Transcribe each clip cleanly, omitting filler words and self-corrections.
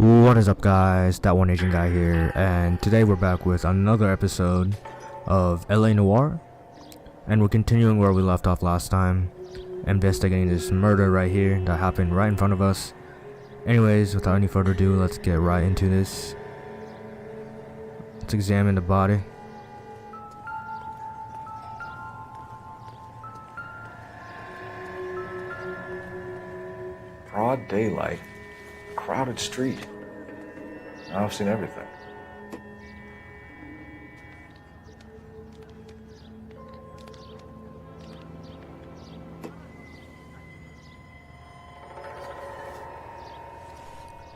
What is up, guys? Datoneasianguy here, and today we're back with another episode of LA Noire, and we're continuing where we left off last time, investigating this murder right here that happened right in front of us. Anyways, without any further ado, let's get right into this. Let's examine the body. Broad daylight, crowded street. Now I've seen everything.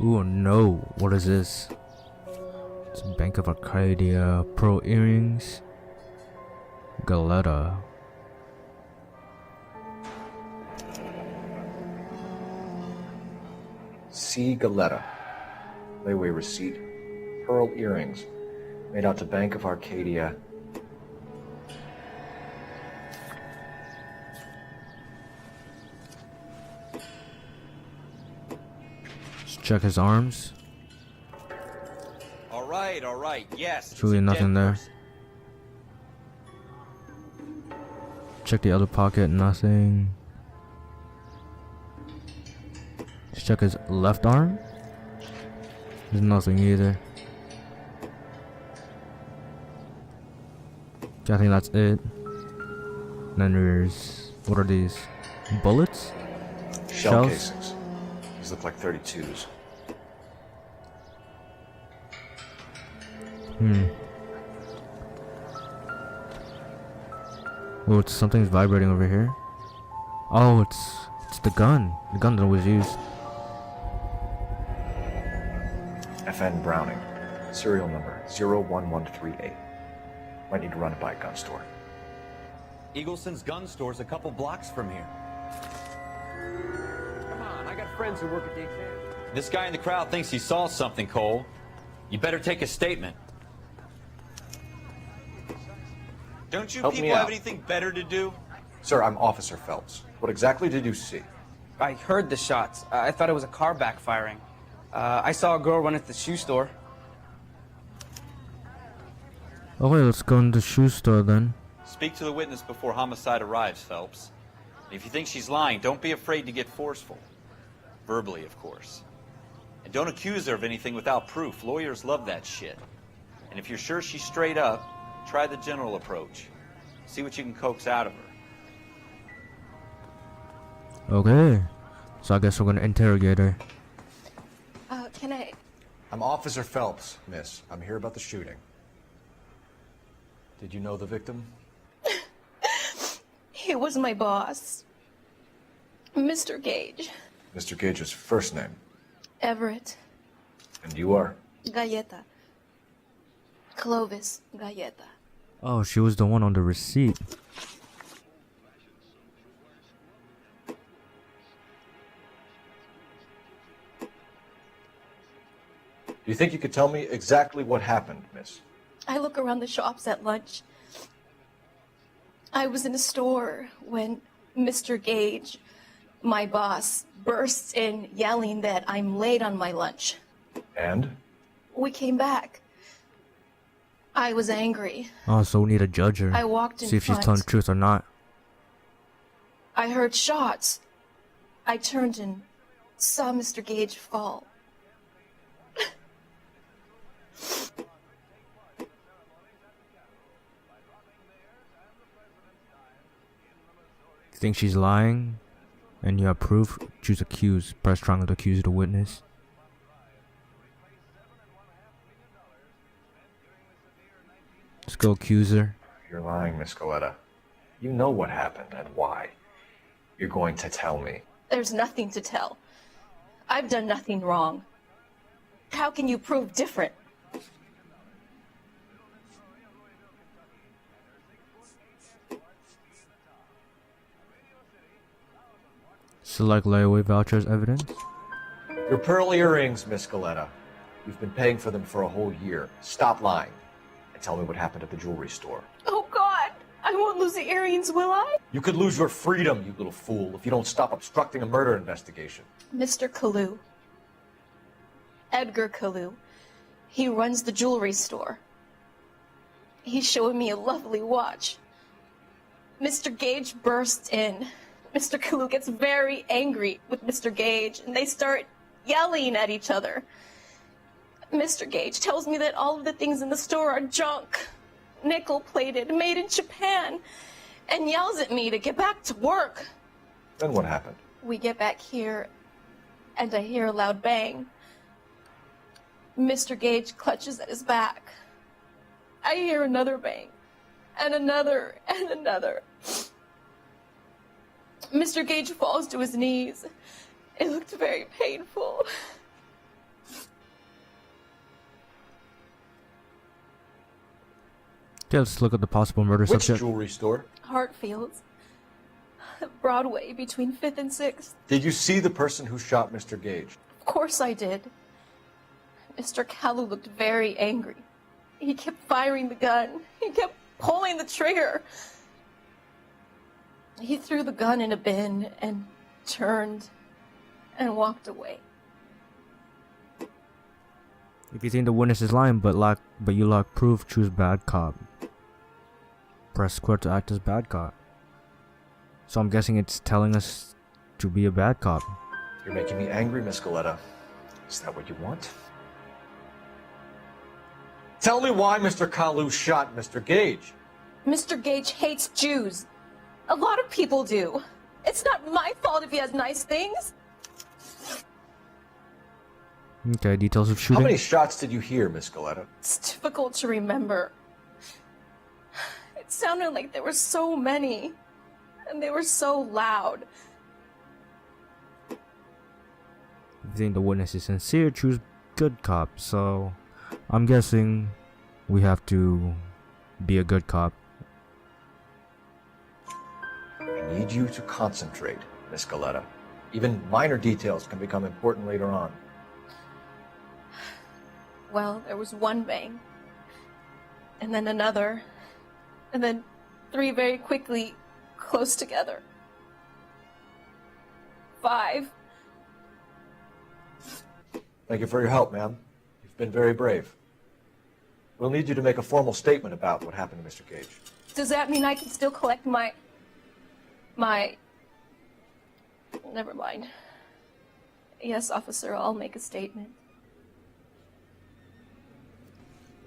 Ooh, no, what is this? It's Bank of Arcadia, pearl earrings, Galetta. C. Galetta. Layaway receipt. Pearl earrings. Made out to Bank of Arcadia. Let's check his arms. All right, yes. There's really nothing there. Check the other pocket, nothing. Let's check his left arm. There's nothing either. I think that's it. And then there's, what are these? Bullets? Shell Shells? casings. These look like 32s. Oh, something's vibrating over here. Oh, it's the gun. The gun that was used. FN Browning. Serial number 01138. Might need to run it by a gun store. Eagleson's gun store's a couple blocks from here. Come on, I got friends who work at the exam. This guy in the crowd thinks he saw something, Cole. You better take a statement. Don't you Help me people have out. anything better to do? Sir, I'm Officer Phelps. What exactly did you see? I heard the shots. I thought it was a car backfiring. I saw a girl run at the shoe store. Okay, let's go in the shoe store then. Speak to the witness before homicide arrives, Phelps. If you think she's lying, don't be afraid to get forceful. Verbally, of course. And don't accuse her of anything without proof. Lawyers love that shit. And if you're sure she's straight up, try the general approach. See what you can coax out of her. Okay, so I guess we're gonna interrogate her. Can I? I'm Officer Phelps, miss. I'm here about the shooting. Did you know the victim? He was my boss, Mr. Gage. Mr. Gage's first name. Everett. And you are? Galleta. Clovis Galleta. Oh, she was the one on the receipt. Do you think you could tell me exactly what happened, miss? I look around the shops at lunch. I was in a store when Mr. Gage, my boss, bursts in yelling that I'm late on my lunch. And? We came back. I was angry. Oh, so we need to judge her. I walked in See if she's front. telling the truth or not. I heard shots. I turned and saw Mr. Gage fall. You think she's lying? And you have proof? Choose accuse. Press triangle to accuse the witness. Let's go accuse her. You're lying, Miss Galetta. You know what happened and why. You're going to tell me. There's nothing to tell. I've done nothing wrong. How can you prove different? Select layaway voucher as evidence. Your pearl earrings, Miss Galetta. You've been paying for them for a whole year. Stop lying. And tell me what happened at the jewelry store. Oh, God! I won't lose the earrings, will I? You could lose your freedom, you little fool, if you don't stop obstructing a murder investigation. Mr. Kalu, Edgar Kalu. He runs the jewelry store. He's showing me a lovely watch. Mr. Gage bursts in. Mr. Kalu gets very angry with Mr. Gage, and they start yelling at each other. Mr. Gage tells me that all of the things in the store are junk, nickel-plated, made in Japan, and yells at me to get back to work. Then what happened? We get back here, and I hear a loud bang. Mr. Gage clutches at his back. I hear another bang, and another, and another. Mr. Gage falls to his knees. It looked very painful. Okay, let's look at the possible murder Which subject. jewelry store? Hartfield's. Broadway between 5th and 6th. Did you see the person who shot Mr. Gage? Of course I did. Mr. Kalu looked very angry. He kept firing the gun. He kept pulling the trigger. He threw the gun in a bin and turned and walked away. If you think the witness is lying but you lack proof, choose bad cop. Press square to act as bad cop. So I'm guessing it's telling us to be a bad cop. You're making me angry, Miss Goleta. Is that what you want? Tell me why Mr. Kalu shot Mr. Gage. Mr. Gage hates Jews. A lot of people do. It's not my fault if he has nice things. Okay, details of How shooting. many shots did you hear, Miss Goleta? It's difficult to remember. It sounded like there were so many, and they were so loud. If you think the witness is sincere, choose good cop. So I'm guessing we have to be a good cop. I need you to concentrate, Miss Goleta. Even minor details can become important later on. Well, there was one bang, and then another, and then 3 very quickly, close together. 5. Thank you for your help, ma'am. You've been very brave. We'll need you to make a formal statement about what happened to Mr. Gage. Does that mean I can still collect my... Never mind. Yes, officer, I'll make a statement.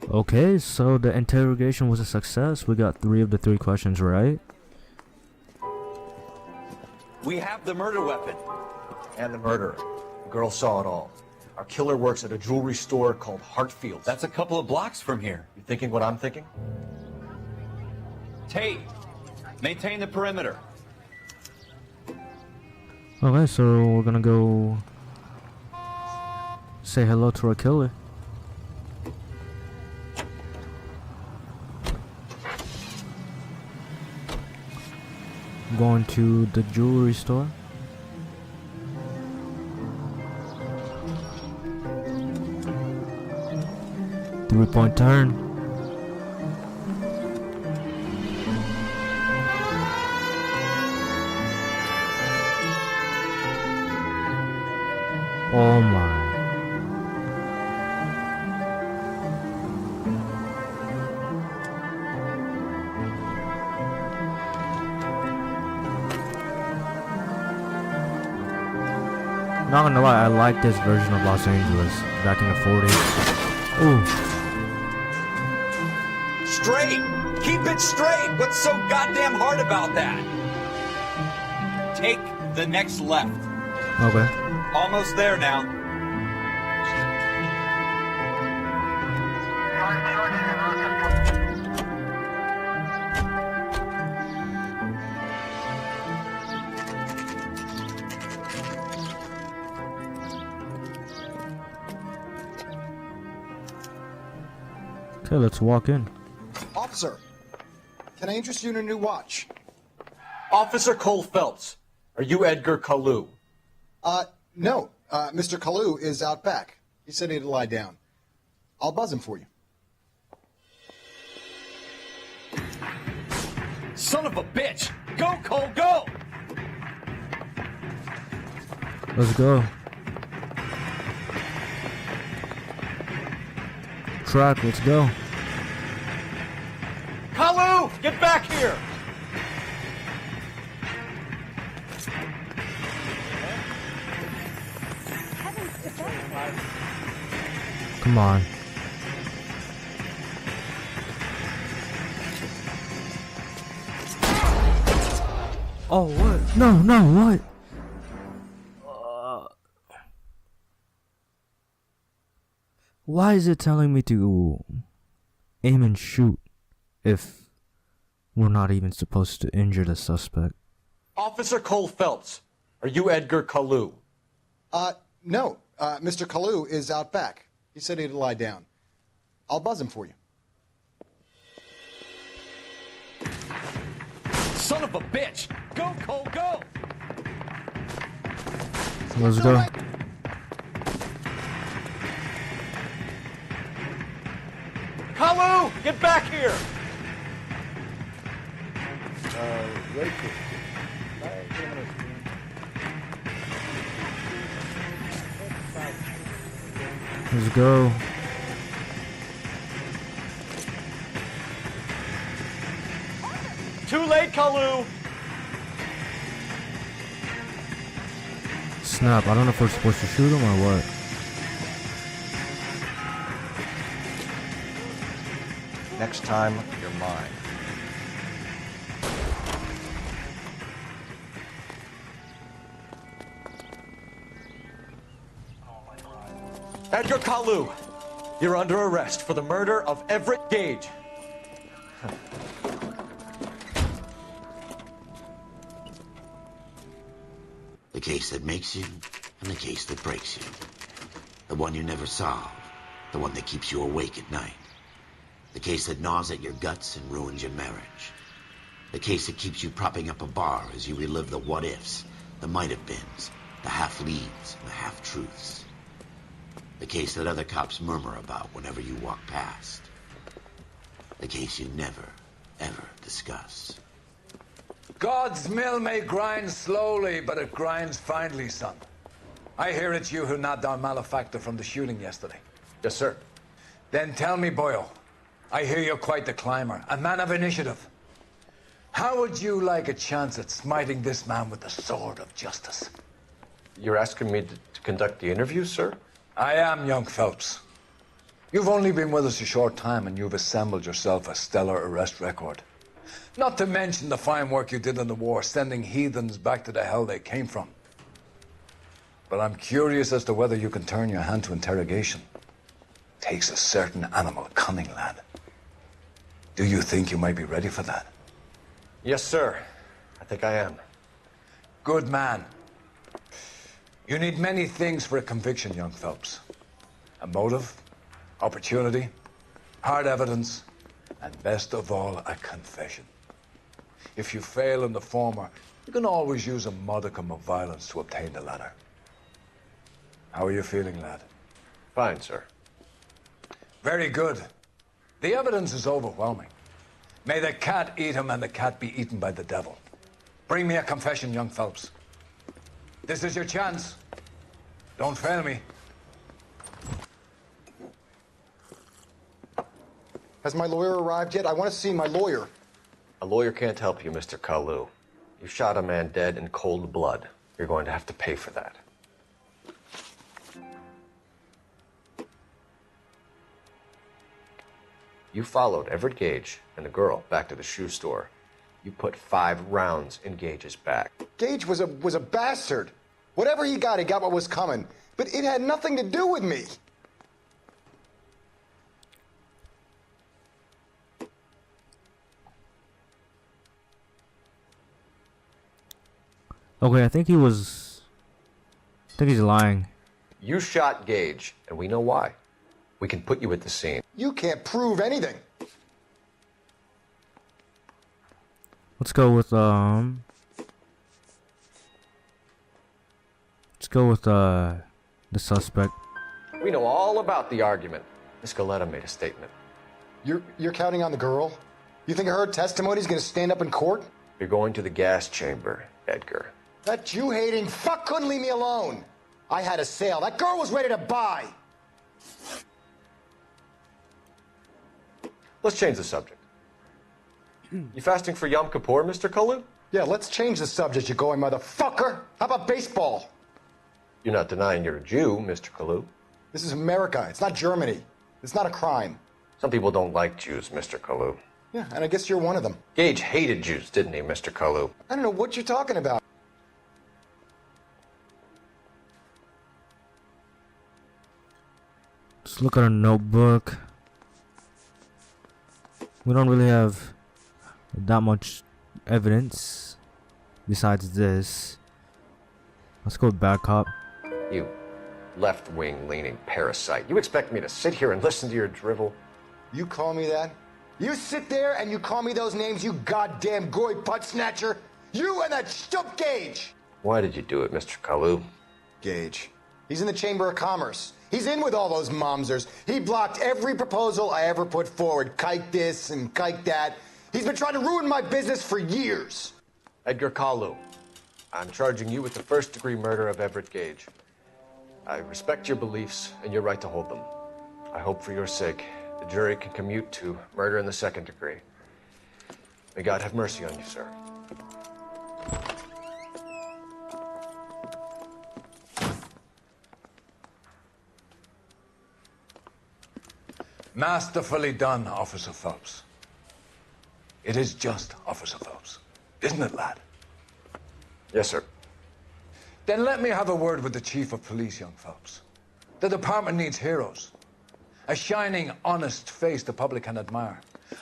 Okay, so the interrogation was a success. We got 3 of the 3 questions right. We have the murder weapon. And the murderer. The girl saw it all. Our killer works at a jewelry store called Hartfield's. That's a couple of blocks from here. You thinking what I'm thinking? Tate, maintain the perimeter. Okay, so we're gonna go say hello to our killer. Going to the jewelry store. Three-point turn. Oh my. Not gonna lie, I like this version of Los Angeles back in the 40s. Ooh. Straight! Keep it straight! What's so goddamn hard about that? Take the next left. Okay. Almost there now. Okay, let's walk in. Officer, can I interest you in a new watch? Officer Cole Phelps, are you Edgar Kalu? No. Mr. Kalu is out back. He said he'd lie down. I'll buzz him for you. Son of a bitch! Go, Cole, go! Let's go. track. Let's go. Kalu, get back here! Come on. Oh, what? No, what? Why is it telling me to aim and shoot if we're not even supposed to injure the suspect? Officer Cole Phelps, are you Edgar Kalu? No. Mr. Kalu is out back. He said he'd lie down. I'll buzz him for you. Son of a bitch! Go, Cole, go! Let's go. Kalu, get back here! Ready for Let's go. Too late, Kalu! Snap. I don't know if we're supposed to shoot him or what. Next time, you're mine. Edgar Kalu, you're under arrest for the murder of Everett Gage. The case that makes you, and the case that breaks you. The one you never solve, the one that keeps you awake at night. The case that gnaws at your guts and ruins your marriage. The case that keeps you propping up a bar as you relive the what-ifs, the might-have-beens, the half-leads, and the half-truths. The case that other cops murmur about whenever you walk past. The case you never, ever discuss. God's mill may grind slowly, but it grinds finely, son. I hear it's you who nabbed our malefactor from the shooting yesterday. Yes, sir. Then tell me, Boyle, I hear you're quite the climber, a man of initiative. How would you like a chance at smiting this man with the sword of justice? You're asking me to conduct the interview, sir? I am, young Phelps. You've only been with us a short time, and you've assembled yourself a stellar arrest record. Not to mention the fine work you did in the war, sending heathens back to the hell they came from. But I'm curious as to whether you can turn your hand to interrogation. Takes a certain animal cunning, lad. Do you think you might be ready for that? Yes, sir. I think I am. Good man. You need many things for a conviction, young Phelps. A motive, opportunity, hard evidence, and best of all, a confession. If you fail in the former, you can always use a modicum of violence to obtain the latter. How are you feeling, lad? Fine, sir. Very good. The evidence is overwhelming. May the cat eat him and the cat be eaten by the devil. Bring me a confession, young Phelps. This is your chance. Don't fail me. Has my lawyer arrived yet? I want to see my lawyer. A lawyer can't help you, Mr. Kalu. You shot a man dead in cold blood. You're going to have to pay for that. You followed Everett Gage and the girl back to the shoe store. You put 5 rounds in Gage's back. Gage was a bastard. Whatever he got what was coming. But it had nothing to do with me. Okay, I think he's lying. You shot Gage, and we know why. We can put you at the scene. You can't prove anything. Let's go with the suspect. We know all about the argument. Miss Goleta made a statement. You're counting on the girl? You think her testimony is going to stand up in court? You're going to the gas chamber, Edgar. That Jew-hating fuck couldn't leave me alone. I had a sale. That girl was ready to buy. Let's change the subject. You fasting for Yom Kippur, Mr. Kalu? Yeah, let's change the subject, you going motherfucker. How about baseball? You're not denying you're a Jew, Mr. Kalu. This is America. It's not Germany. It's not a crime. Some people don't like Jews, Mr. Kalu. Yeah, and I guess you're one of them. Gage hated Jews, didn't he, Mr. Kalu? I don't know what you're talking about. Let's look at our notebook. We don't really have that much evidence besides this. Let's go with bad cop. You left-wing leaning parasite. You expect me to sit here and listen to your drivel? You call me that? You sit there and you call me those names, you goddamn goy putt snatcher? You and that stup Gage! Why did you do it, Mr. Kalu? Gage. He's in the Chamber of Commerce. He's in with all those momsers. He blocked every proposal I ever put forward. Kike this and kike that. He's been trying to ruin my business for years. Edgar Kalu, I'm charging you with the first-degree murder of Everett Gage. I respect your beliefs and your right to hold them. I hope for your sake the jury can commute to murder in the second degree. May God have mercy on you, sir. Masterfully done, Officer Phelps. It is just Officer Phelps, isn't it, lad? Yes, sir. Then let me have a word with the Chief of Police, young Phelps. The department needs heroes. A shining, honest face the public can admire.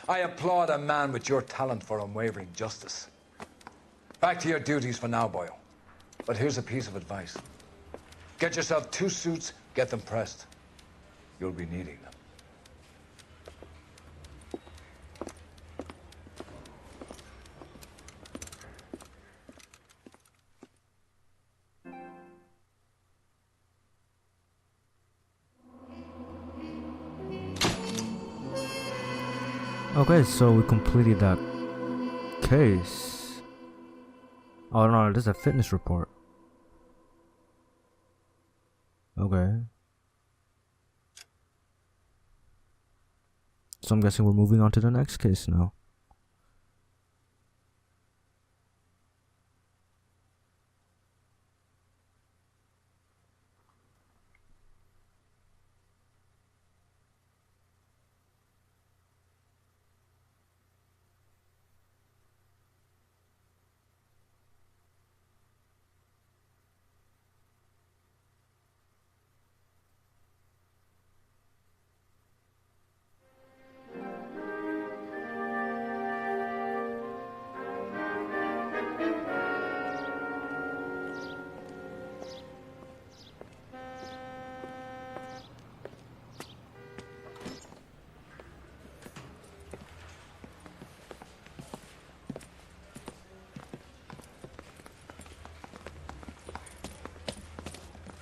I applaud a man with your talent for unwavering justice. Back to your duties for now, boyo. But here's a piece of advice. Get yourself 2 suits, get them pressed. You'll be needing them. Okay, so we completed that case. Oh no, this is a fitness report. Okay. So I'm guessing we're moving on to the next case now.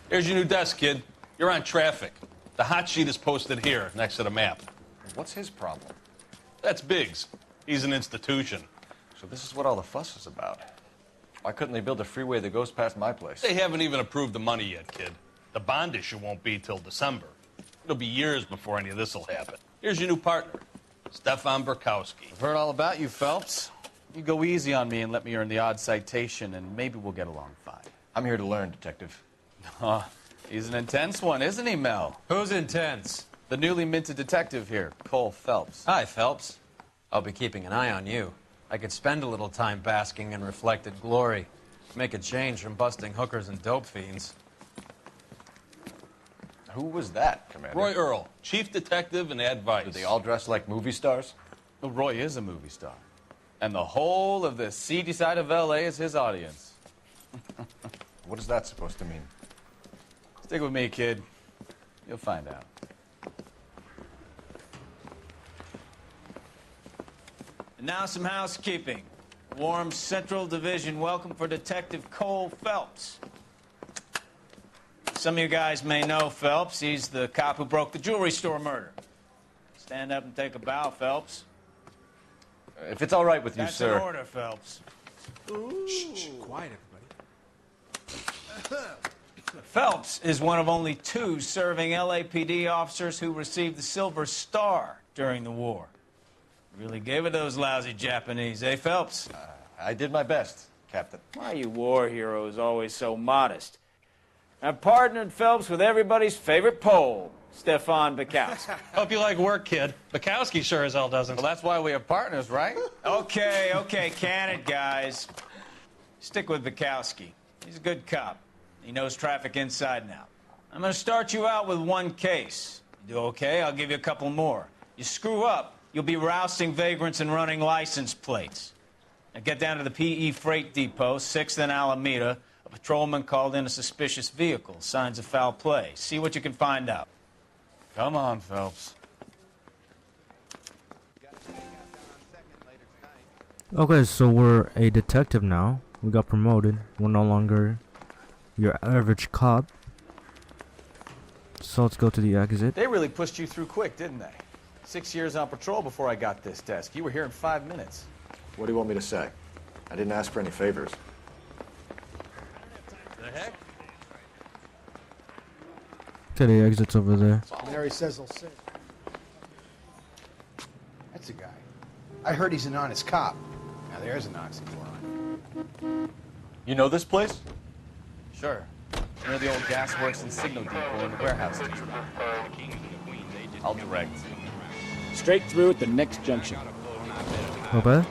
Here's your new desk, kid. You're on traffic. The hot sheet is posted here, next to the map. What's his problem? That's Biggs. He's an institution. So this is what all the fuss is about. Why couldn't they build a freeway that goes past my place? They haven't even approved the money yet, kid. The bond issue won't be till December. It'll be years before any of this will happen. Here's your new partner, Stefan Burkowski. I've heard all about you, Phelps. You go easy on me and let me earn the odd citation, and maybe we'll get along fine. I'm here to learn, Detective. He's an intense one, isn't he, Mel? Who's intense? The newly minted detective here, Cole Phelps. Hi, Phelps. I'll be keeping an eye on you. I could spend a little time basking in reflected glory. Make a change from busting hookers and dope fiends. Who was that, Commander? Roy Earl, chief detective and advice. Do they all dress like movie stars? Well, Roy is a movie star. And the whole of the seedy side of L.A. is his audience. What is that supposed to mean? Stick with me, kid. You'll find out. And now some housekeeping. Warm Central Division welcome for Detective Cole Phelps. Some of you guys may know Phelps. He's the cop who broke the jewelry store murder. Stand up and take a bow, Phelps. If it's all right with you, That's sir. an order, Phelps. Shh, quiet, everybody. Phelps is one of only 2 serving LAPD officers who received the Silver Star during the war. Really gave it those lousy Japanese, eh, Phelps? I did my best, Captain. Why are you war heroes always so modest? I've partnered Phelps with everybody's favorite Pole, Stefan Bukowski. Hope you like work, kid. Bukowski sure as hell doesn't. Well, that's why we have partners, right? Okay, can it, guys. Stick with Bukowski. He's a good cop. He knows traffic inside and out. I'm gonna start you out with one case. You do okay, I'll give you a couple more. You screw up, you'll be rousting vagrants and running license plates. Now get down to the PE Freight Depot, 6th and Alameda. A patrolman called in a suspicious vehicle. Signs of foul play. See what you can find out. Come on, Phelps. Okay, so we're a detective now. We got promoted. We're no longer your average cop. So let's go to the exit. They really pushed you through quick, didn't they? 6 years on patrol before I got this desk. You were here in 5 minutes. What do you want me to say? I didn't ask for any favors. The heck? Okay, the exit's over there. Mary says he'll sit. That's a guy. I heard he's an honest cop. Now there's an oxymoron. You know this place? Sure. Near the old gas works and signal depot in the warehouse district. I'll direct. Straight through at the next junction. Okay.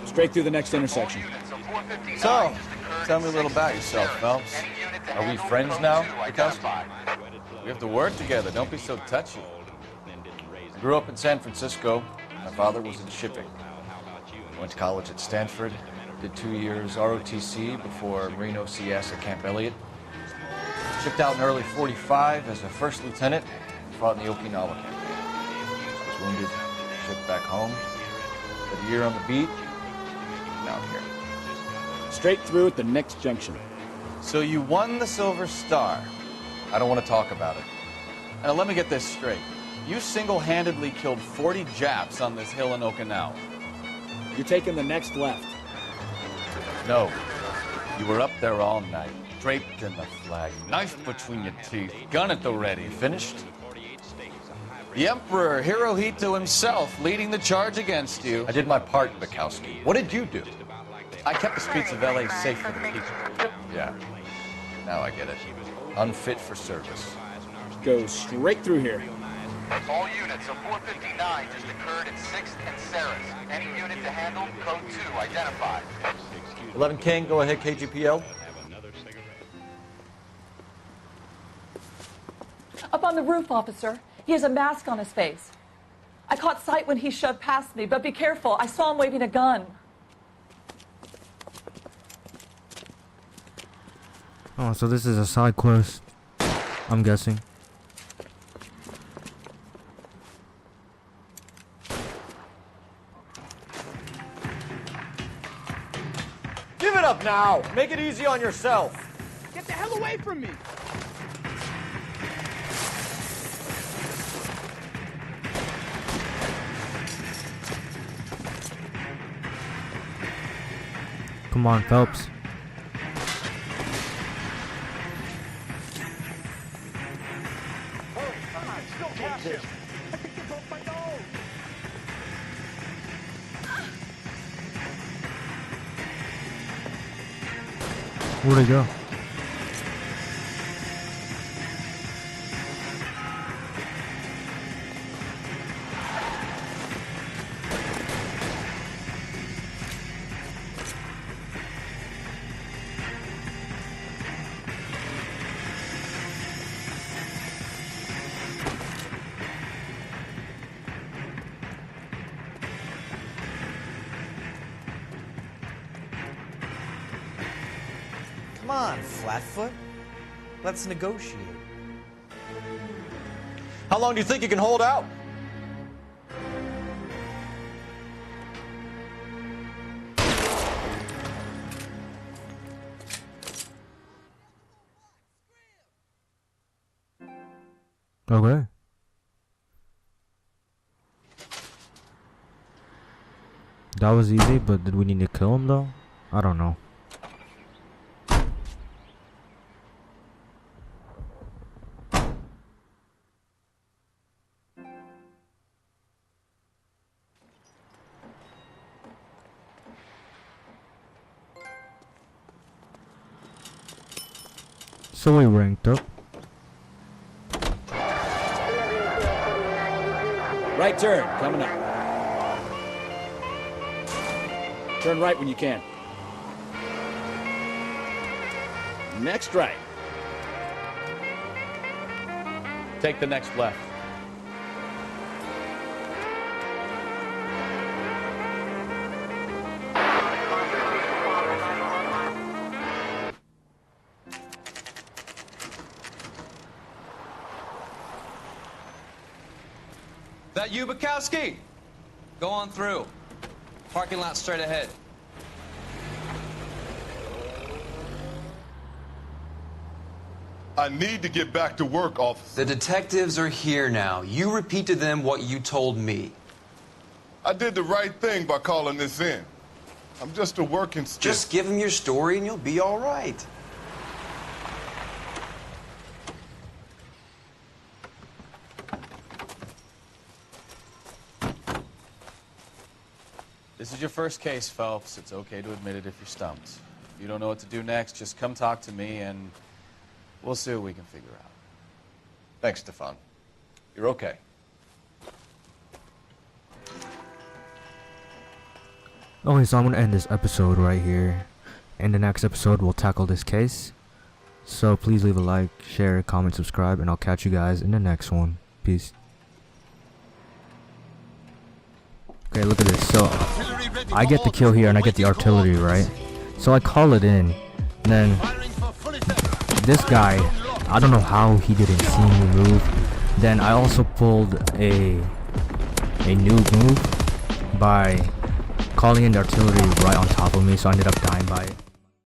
Straight through the next intersection. So, tell me a little about yourself, Phelps. Are we friends now, Bukowski? We have to work together. Don't be so touchy. I grew up in San Francisco. My father was in shipping. Went to college at Stanford. Did 2 years ROTC before Marine OCS at Camp Elliott. Shipped out in early '45 as a first lieutenant. Fought in the Okinawa campaign. Was wounded. Shipped back home. Did a year on the beat. Now I'm here. Straight through at the next junction. So you won the Silver Star. I don't want to talk about it. Now let me get this straight. You single-handedly killed 40 Japs on this hill in Okinawa. You're taking the next left. No. You were up there all night, draped in the flag, knife between your teeth, gun at the ready. Finished? The Emperor Hirohito himself leading the charge against you. I did my part, Bukowski. What did you do? I kept the streets of L.A. safe for the people. Yeah. Now I get it. Unfit for service. Go straight through here. All units, a 459 just occurred at 6th and Sarah's. Any unit to handle, code 2, identified. 11 King, go ahead, KGPL. Up on the roof, officer. He has a mask on his face. I caught sight when he shoved past me, but be careful. I saw him waving a gun. Oh, so this is a side quest, I'm guessing. Give it up now! Make it easy on yourself! Get the hell away from me! Come on, Phelps. Where'd he go? Come on, Flatfoot. Let's negotiate. How long do you think you can hold out? Okay. That was easy, but did we need to kill him though? I don't know. So we ranked up. Right turn, coming up. Turn right when you can. Next right. Take the next left. That you, Bukowski? Go on through. Parking lot straight ahead. I need to get back to work, officer. The detectives are here now. You repeat to them what you told me. I did the right thing by calling this in. I'm just a working stiff. Just give them your story and you'll be all right. This is your first case, Phelps. It's okay to admit it if you're stumped. If you don't know what to do next, just come talk to me and we'll see what we can figure out. Thanks, Stefan. You're okay. Okay, so I'm gonna end this episode right here. In the next episode, we'll tackle this case. So please leave a like, share, comment, subscribe, and I'll catch you guys in the next one. Peace. Okay, look at this. So I get the kill here and I get the artillery, right? So I call it in. And then this guy, I don't know how he didn't see me move. Then I also pulled a noob move by calling in the artillery right on top of me, so I ended up dying by it.